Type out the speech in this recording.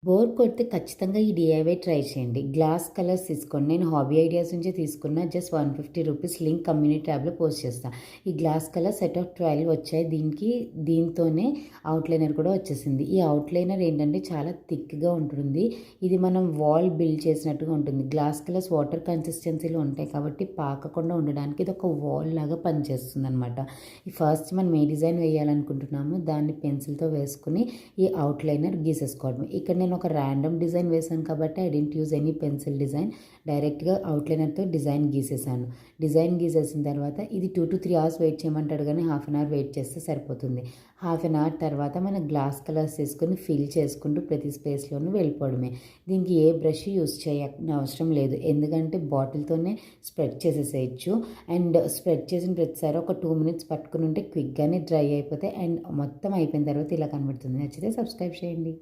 Bore కొడితే ఖచ్చితంగా ఈ డీఐవై ట్రై చేయండి. గ్లాస్ కలర్స్ తీసుకోండి. నేను హాబీ ఐడియాస్ నుంచే తీసుకున్న. జస్ట్ 150 రూపీస్ లింక్ కమ్యూనిటీ ట్యాబ్‌లో పోస్ట్ చేస్తా. ఈ గ్లాస్ కలర్ సెట్ ఆఫ్ 12 వచ్చాయి. దీంతోనే అవుట్‌లైనర్ కూడా వచ్చేసింది. ఈ అవుట్‌లైనర్ ఏంటంటే చాలా థిక్‌గా ఉంటుంది. ఇది మనం వాల్ బిల్డ్ చేసినట్టుగా ఉంటుంది. గ్లాస్ కలర్స్ వాటర్ కన్సిస్టెన్సీలో ఉంటాయి కాబట్టి పాకకుండా ఉండడానికి ఇది ఒక వాల్ లాగా పనిచేస్తుందనమాట. ఫస్ట్ మనం ఏ డిజైన్ వేయాలనుకుంటున్నామో దాన్ని పెన్సిల్‌తో వేసుకొని ఈ అవుట్‌లైనర్ గీసేసుకోవడమే. ఇక్కడ నేను ఒక ర్యాండమ్ డిజైన్ వేసాను కాబట్టి I dent use any pencil design. డైరెక్ట్గా అవుట్లైనర్తో డిజైన్ గీసేసాను. డిజైన్ గీసేసిన తర్వాత ఇది 2 to 3 అవర్స్ వెయిట్ చేయమంటాడు కానీ హాఫ్ అన్ అవర్ వెయిట్ చేస్తే సరిపోతుంది. హాఫ్ అన్ అవర్ తర్వాత మనం గ్లాస్ కలర్స్ తీసుకొని ఫిల్ చేసుకుంటూ ప్రతి స్పేస్లోనూ వెళ్ళిపోవడమే. దీనికి ఏ బ్రష్ యూజ్ అవసరం లేదు, ఎందుకంటే బాటిల్తోనే స్ప్రెడ్ చేసేసేయచ్చు. అండ్ స్ప్రెడ్ చేసిన ప్రతిసారి ఒక 2 minutes పట్టుకుని ఉంటే క్విక్గానే డ్రై అయిపోతాయి. అండ్ మొత్తం అయిపోయిన తర్వాత ఇలా కనబడుతుంది. నచ్చితే సబ్స్క్రైబ్ చేయండి.